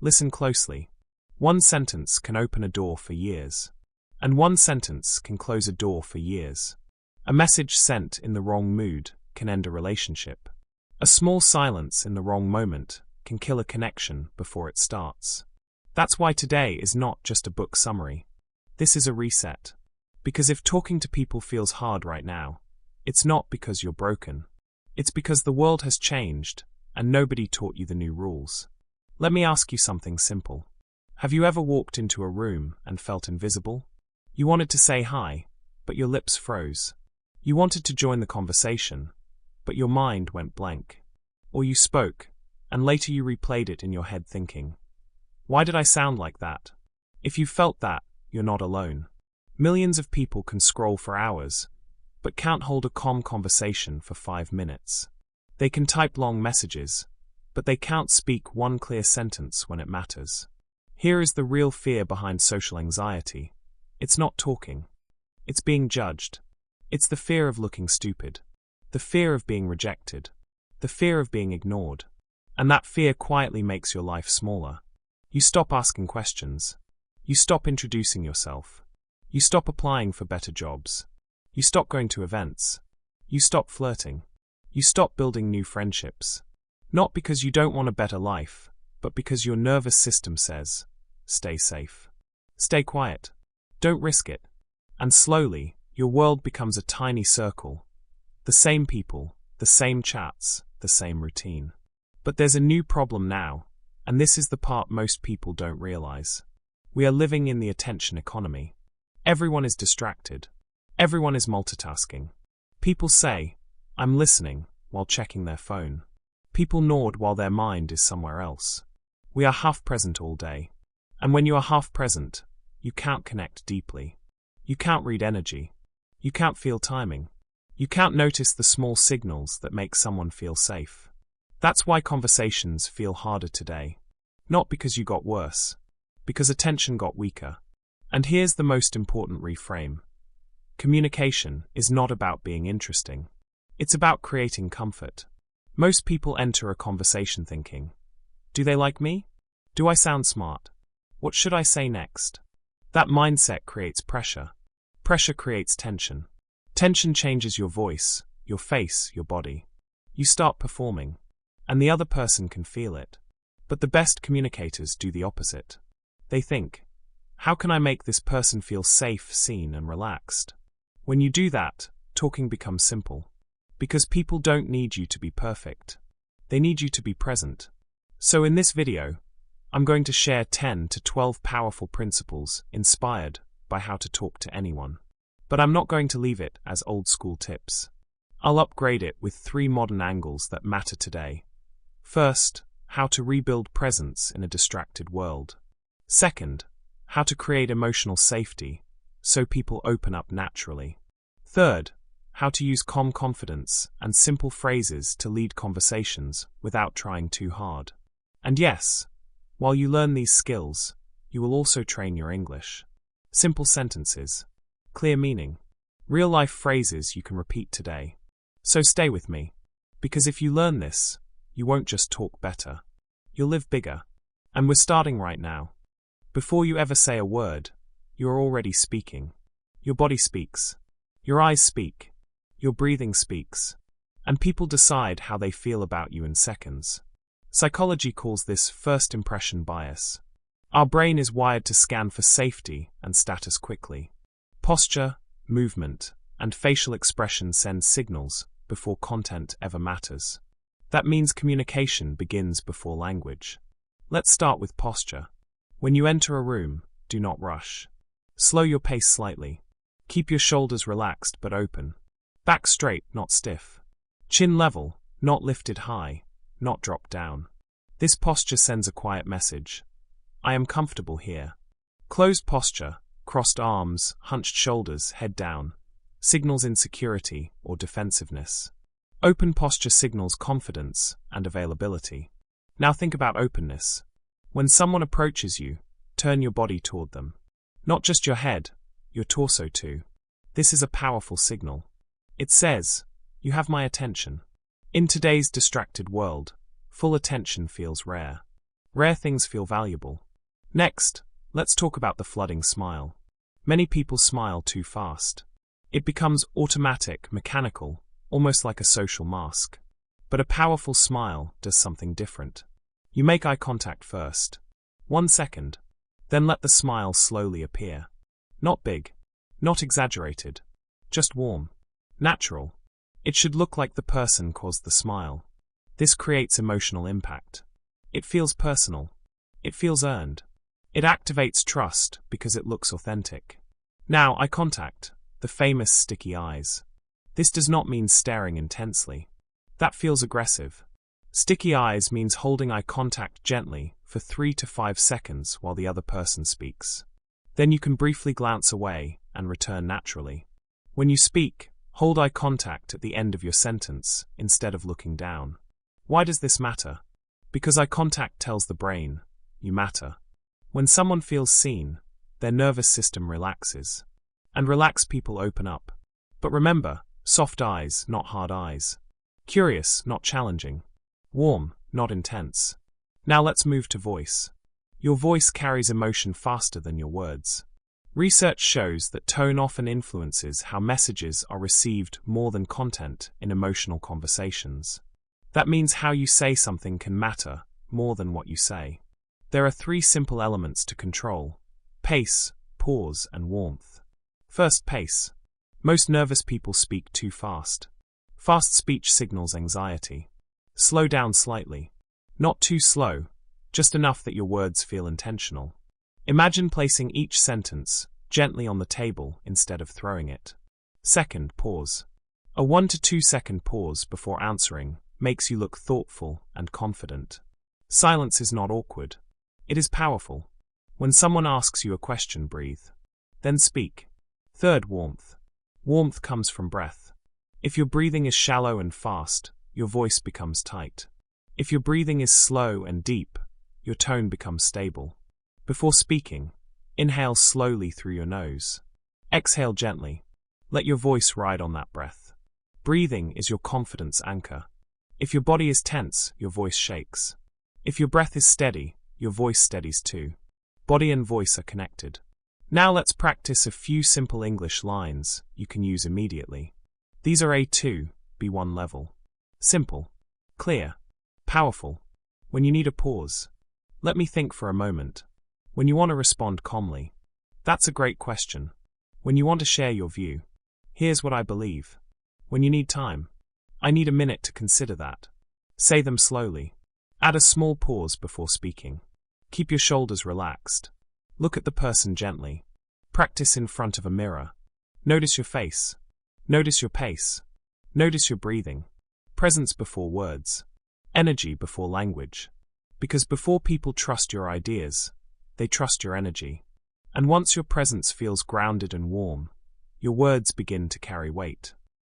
Listen closely. One sentence can open a door for years. And one sentence can close a door for years. A message sent in the wrong mood can end a relationship. A small silence in the wrong moment can kill a connection before it starts. That's why today is not just a book summary. This is a reset. Because if talking to people feels hard right now, it's not because you're broken. It's because the world has changed, and nobody taught you the new rules. Let me ask you something simple. Have you ever walked into a room and felt invisible? You wanted to say hi, but your lips froze. You wanted to join the conversation, but your mind went blank. Or you spoke, and later you replayed it in your head thinking, why did I sound like that? If you felt that, you're not alone. Millions of people can scroll for hours, but can't hold a calm conversation for 5 minutes. They can type long messages, but they can't speak one clear sentence when it matters. Here is the real fear behind social anxiety. It's not talking. It's being judged. It's the fear of looking stupid. The fear of being rejected. The fear of being ignored. And that fear quietly makes your life smaller. You stop asking questions. You stop introducing yourself. You stop applying for better jobs. You stop going to events. You stop flirting. You stop building new friendships. Not because you don't want a better life, but because your nervous system says, stay safe. Stay quiet. Don't risk it. And slowly, your world becomes a tiny circle. The same people, the same chats, the same routine. But there's a new problem now, and this is the part most people don't realize. We are living in the attention economy. Everyone is distracted. Everyone is multitasking. People say, I'm listening, while checking their phone. People nod while their mind is somewhere else. We are half present all day. And when you are half present, you can't connect deeply. You can't read energy. You can't feel timing. You can't notice the small signals that make someone feel safe. That's why conversations feel harder today. Not because you got worse. Because attention got weaker. And here's the most important reframe. Communication is not about being interesting. It's about creating comfort. Most people enter a conversation thinking, do they like me? Do I sound smart? What should I say next? That mindset creates pressure. Pressure creates tension. Tension changes your voice, your face, your body. You start performing, and the other person can feel it. But the best communicators do the opposite. They think, how can I make this person feel safe, seen, and relaxed? When you do that, talking becomes simple. Because people don't need you to be perfect. They need you to be present. So in this video, I'm going to share 10 to 12 powerful principles inspired by how to talk to anyone. But I'm not going to leave it as old school tips. I'll upgrade it with 3 modern angles that matter today. First, how to rebuild presence in a distracted world. Second, how to create emotional safety so people open up naturally. Third, how to use calm confidence and simple phrases to lead conversations without trying too hard. And yes, while you learn these skills, you will also train your English. Simple sentences, clear meaning, real-life phrases you can repeat today. So stay with me, because if you learn this, you won't just talk better. You'll live bigger. And we're starting right now. Before you ever say a word, you're already speaking. Your body speaks. Your eyes speak. Your breathing speaks. And people decide how they feel about you in seconds. Psychology calls this first impression bias. Our brain is wired to scan for safety and status quickly. Posture, movement, and facial expression send signals before content ever matters. That means communication begins before language. Let's start with posture. When you enter a room, do not rush. Slow your pace slightly. Keep your shoulders relaxed but open. Back straight, not stiff. Chin level, not lifted high, not dropped down. This posture sends a quiet message. I am comfortable here. Closed posture, crossed arms, hunched shoulders, head down, signals insecurity or defensiveness. Open posture signals confidence and availability. Now think about openness. When someone approaches you, turn your body toward them. Not just your head, your torso too. This is a powerful signal. It says, you have my attention. In today's distracted world, full attention feels rare. Rare things feel valuable. Next, let's talk about the flooding smile. Many people smile too fast. It becomes automatic, mechanical, almost like a social mask. But a powerful smile does something different. You make eye contact first. 1 second. Then let the smile slowly appear. Not big. Not exaggerated. Just warm. Natural. It should look like the person caused the smile. This creates emotional impact. It feels personal. It feels earned. It activates trust because it looks authentic. Now, eye contact, the famous sticky eyes. This does not mean staring intensely. That feels aggressive. Sticky eyes means holding eye contact gently for 3 to 5 seconds while the other person speaks. Then you can briefly glance away and return naturally. When you speak, hold eye contact at the end of your sentence instead of looking down. Why does this matter? Because eye contact tells the brain, you matter. When someone feels seen, their nervous system relaxes. And relaxed people open up. But remember, soft eyes, not hard eyes. Curious, not challenging. Warm, not intense. Now let's move to voice. Your voice carries emotion faster than your words. Research shows that tone often influences how messages are received more than content in emotional conversations. That means how you say something can matter more than what you say. There are 3 simple elements to control: pace, pause, and warmth. First, pace. Most nervous people speak too fast. Fast speech signals anxiety. Slow down slightly. Not too slow, just enough that your words feel intentional. Imagine placing each sentence gently on the table instead of throwing it. Second, pause. A 1 to 2 second pause before answering makes you look thoughtful and confident. Silence is not awkward. It is powerful. When someone asks you a question, breathe. Then speak. Third, warmth. Warmth comes from breath. If your breathing is shallow and fast, your voice becomes tight. If your breathing is slow and deep, your tone becomes stable. Before speaking, inhale slowly through your nose. Exhale gently. Let your voice ride on that breath. Breathing is your confidence anchor. If your body is tense, your voice shakes. If your breath is steady, your voice steadies too. Body and voice are connected. Now let's practice a few simple English lines you can use immediately. These are A2, B1 level. Simple. Clear. Powerful. When you need a pause. Let me think for a moment. When you want to respond calmly. That's a great question. When you want to share your view. Here's what I believe. When you need time. I need a minute to consider that. Say them slowly. Add a small pause before speaking. Keep your shoulders relaxed. Look at the person gently. Practice in front of a mirror. Notice your face. Notice your pace. Notice your breathing. Presence before words. Energy before language. Because before people trust your ideas, they trust your energy. And once your presence feels grounded and warm, your words begin to carry weight.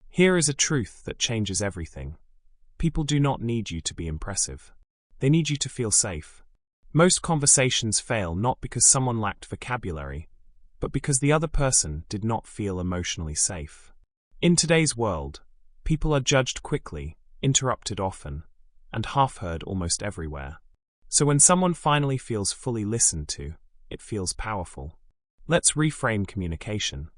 Here is a truth that changes everything. People do not need you to be impressive. They need you to feel safe. Most conversations fail not because someone lacked vocabulary, but because the other person did not feel emotionally safe. In today's world, people are judged quickly, interrupted often, and half-heard almost everywhere. So when someone finally feels fully listened to, it feels powerful. Let's reframe communication.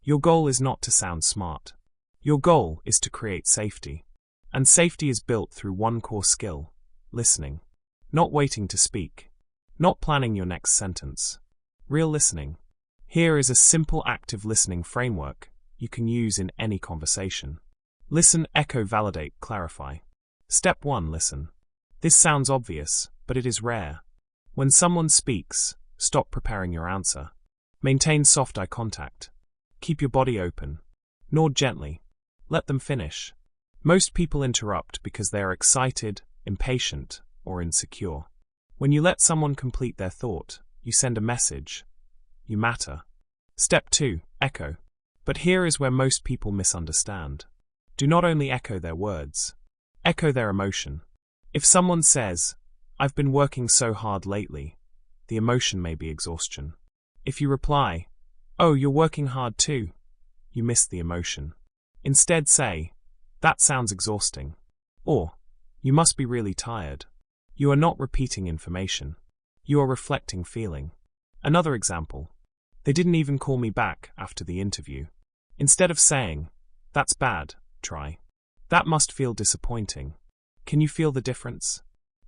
Your goal is not to sound smart. Your goal is to create safety. And safety is built through one core skill: listening. Not waiting to speak. Not planning your next sentence. Real listening. Here is a simple active listening framework you can use in any conversation. Listen, echo, validate, clarify. Step 1. Listen. This sounds obvious, but it is rare. When someone speaks, stop preparing your answer. Maintain soft eye contact. Keep your body open. Nod gently. Let them finish. Most people interrupt because they are excited, impatient, or insecure. When you let someone complete their thought, you send a message. You matter. Step 2. Echo. But here is where most people misunderstand. Do not only echo their words. Echo their emotion. If someone says, "I've been working so hard lately," the emotion may be exhaustion. If you reply, "Oh, you're working hard too," you miss the emotion. Instead say, "That sounds exhausting." Or, "You must be really tired." You are not repeating information. You are reflecting feeling. Another example. They didn't even call me back after the interview. Instead of saying, "That's bad," try, "That must feel disappointing." Can you feel the difference?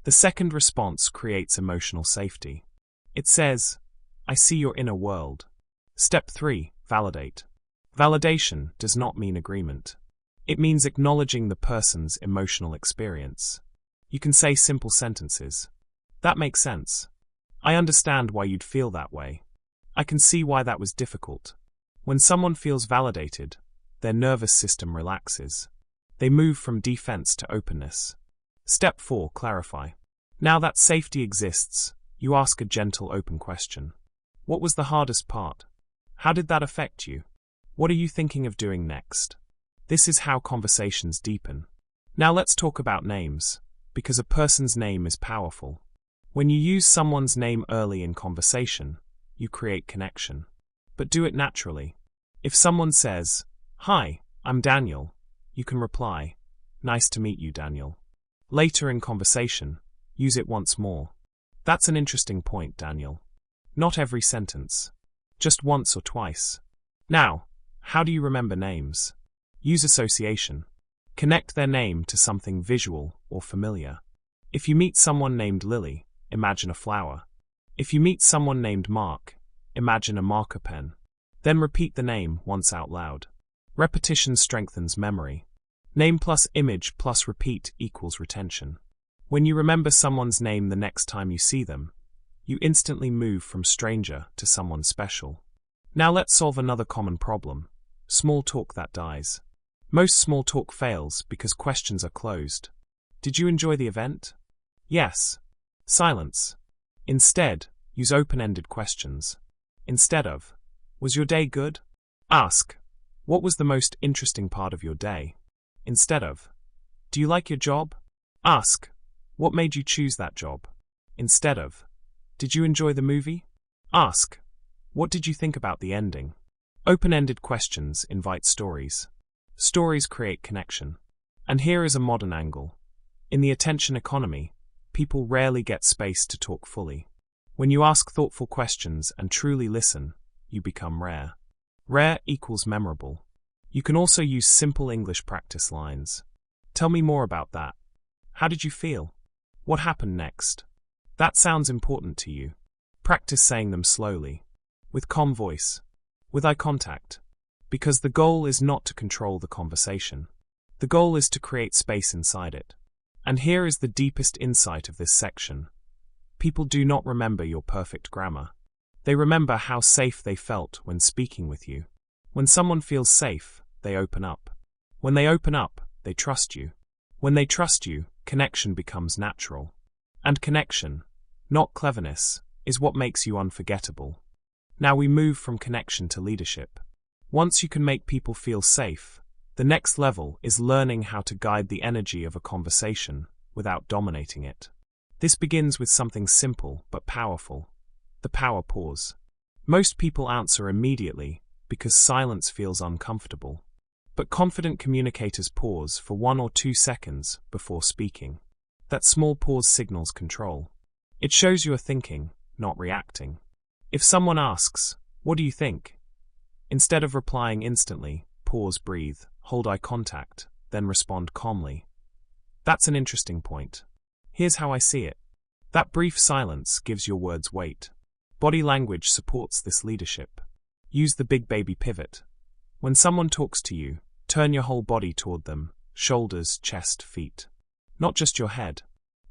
The second response creates emotional safety. It says, "I see your inner world." Step 3. Validate. Validation does not mean agreement. It means acknowledging the person's emotional experience. You can say simple sentences. "That makes sense. I understand why you'd feel that way. I can see why that was difficult." When someone feels validated, their nervous system relaxes. They move from defense to openness. Step 4. Clarify. Now that safety exists, you ask a gentle, open question. What was the hardest part? How did that affect you? What are you thinking of doing next? This is how conversations deepen. Now let's talk about names, because a person's name is powerful. When you use someone's name early in conversation, you create connection. But do it naturally. If someone says, "Hi, I'm Daniel," you can reply, "Nice to meet you, Daniel." Later in conversation, use it once more. "That's an interesting point, Daniel." Not every sentence. Just once or twice. Now, how do you remember names? Use association. Connect their name to something visual or familiar. If you meet someone named Lily, imagine a flower. If you meet someone named Mark, imagine a marker pen. Then repeat the name once out loud. Repetition strengthens memory. Name plus image plus repeat equals retention. When you remember someone's name the next time you see them, you instantly move from stranger to someone special. Now let's solve another common problem. Small talk that dies. Most small talk fails because questions are closed. Did you enjoy the event? Yes. Silence. Instead, use open-ended questions. Instead of, "Was your day good?" Ask, "What was the most interesting part of your day?" Instead of, "Do you like your job?" Ask, "What made you choose that job?" Instead of, "Did you enjoy the movie?" Ask, "What did you think about the ending?" Open-ended questions invite stories. Stories create connection. And here is a modern angle. In the attention economy, people rarely get space to talk fully. When you ask thoughtful questions and truly listen, you become rare. Rare equals memorable. You can also use simple English practice lines. "Tell me more about that." "How did you feel?" "What happened next?" That sounds important to you. Practice saying them slowly, with calm voice, with eye contact, because the goal is not to control the conversation. The goal is to create space inside it. And here is the deepest insight of this section. People do not remember your perfect grammar. They remember how safe they felt when speaking with you. When someone feels safe, they open up. When they open up, they trust you. When they trust you, connection becomes natural. And connection, not cleverness, is what makes you unforgettable. Now we move from connection to leadership. Once you can make people feel safe, the next level is learning how to guide the energy of a conversation without dominating it. This begins with something simple but powerful: the power pause. Most people answer immediately because silence feels uncomfortable. But confident communicators pause for 1 or 2 seconds before speaking. That small pause signals control. It shows you are thinking, not reacting. If someone asks, "What do you think?" instead of replying instantly, pause, breathe, hold eye contact, then respond calmly. That's an interesting point. Here's how I see it. That brief silence gives your words weight. Body language supports this leadership. Use the big baby pivot. When someone talks to you, turn your whole body toward them, shoulders, chest, feet. Not just your head.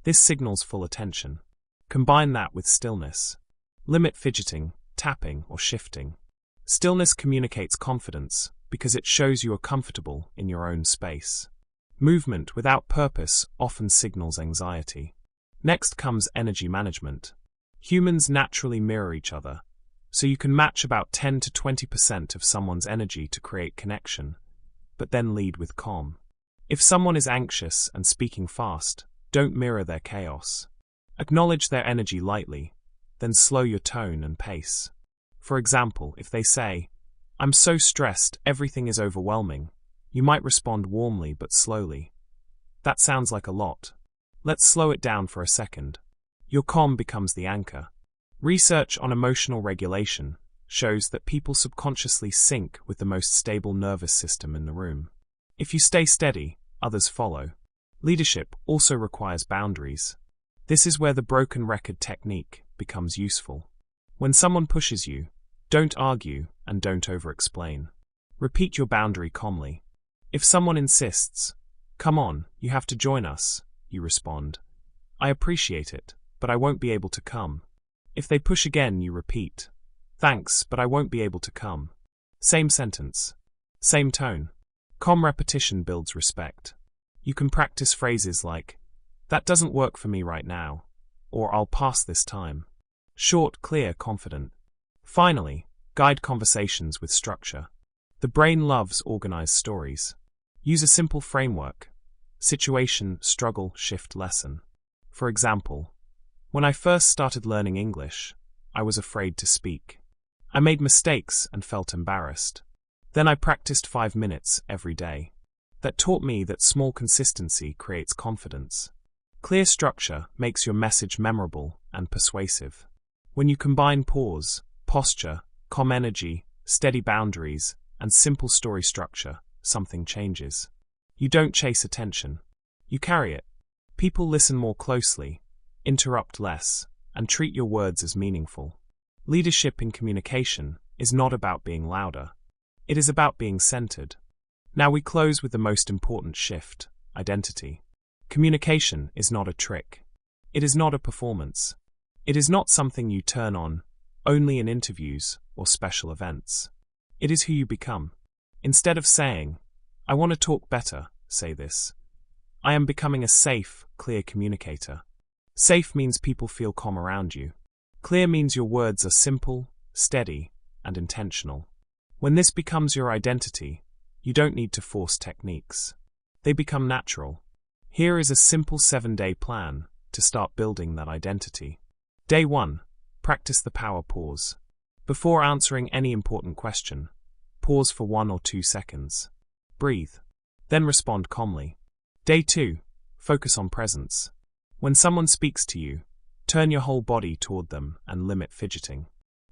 This signals full attention. Combine that with stillness. Limit fidgeting, tapping, or shifting. Stillness communicates confidence because it shows you are comfortable in your own space. Movement without purpose often signals anxiety. Next comes energy management. Humans naturally mirror each other, so you can match about 10 to 20% of someone's energy to create connection, but then lead with calm. If someone is anxious and speaking fast, don't mirror their chaos. Acknowledge their energy lightly, then slow your tone and pace. For example, if they say, "I'm so stressed, everything is overwhelming," you might respond warmly but slowly. "That sounds like a lot. Let's slow it down for a second. Your calm becomes the anchor. Research on emotional regulation shows that people subconsciously sync with the most stable nervous system in the room. If you stay steady, others follow. Leadership also requires boundaries. This is where the broken record technique becomes useful. When someone pushes you, don't argue and don't over-explain. Repeat your boundary calmly. If someone insists, "Come on, you have to join us," you respond, "I appreciate it, but I won't be able to come." If they push again, you repeat, "Thanks, but I won't be able to come." Same sentence, same tone. Calm repetition builds respect. You can practice phrases like, "That doesn't work for me right now," or "I'll pass this time." Short, clear, confident. Finally, guide conversations with structure. The brain loves organized stories. Use a simple framework: situation, struggle, shift, lesson. For example, when I first started learning English, I was afraid to speak. I made mistakes and felt embarrassed. Then I practiced 5 minutes every day. That taught me that small consistency creates confidence. Clear structure makes your message memorable and persuasive. When you combine pause, posture, calm energy, steady boundaries, and simple story structure, something changes. You don't chase attention. You carry it. People listen more closely, interrupt less, and treat your words as meaningful. Leadership in communication is not about being louder. It is about being centered. Now we close with the most important shift: identity. Communication is not a trick. It is not a performance. It is not something you turn on only in interviews or special events. It is who you become. Instead of saying, "I want to talk better," say this: "I am becoming a safe, clear communicator." Safe means people feel calm around you. Clear means your words are simple, steady, and intentional. When this becomes your identity, you don't need to force techniques. They become natural. Here is a simple 7-day plan to start building that identity. Day 1. Practice the power pause. Before answering any important question, pause for 1 or 2 seconds. Breathe. Then respond calmly. Day 2. Focus on presence. When someone speaks to you, turn your whole body toward them and limit fidgeting.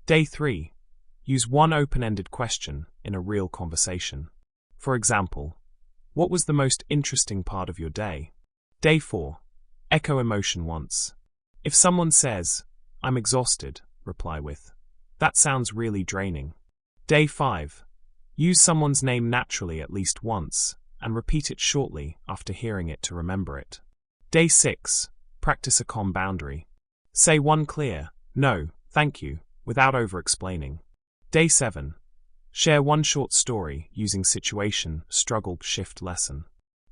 Day 3. Use one open-ended question in a real conversation. For example, what was the most interesting part of your day? Day 4. Echo emotion once. If someone says, "I'm exhausted," reply with, "That sounds really draining." Day 5. Use someone's name naturally at least once, and repeat it shortly after hearing it to remember it. Day 6. Practice a calm boundary. Say one clear, "No, thank you," without over-explaining. Day 7. Share one short story using situation, struggle, shift, lesson.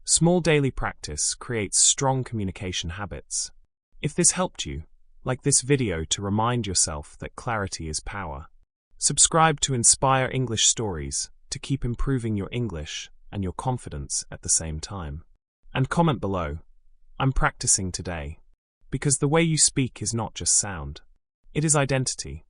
Small daily practice creates strong communication habits. If this helped you, like this video to remind yourself that clarity is power. Subscribe to Inspire English Stories to keep improving your English and your confidence at the same time. And comment below, "I'm practicing today." Because the way you speak is not just sound. It is identity.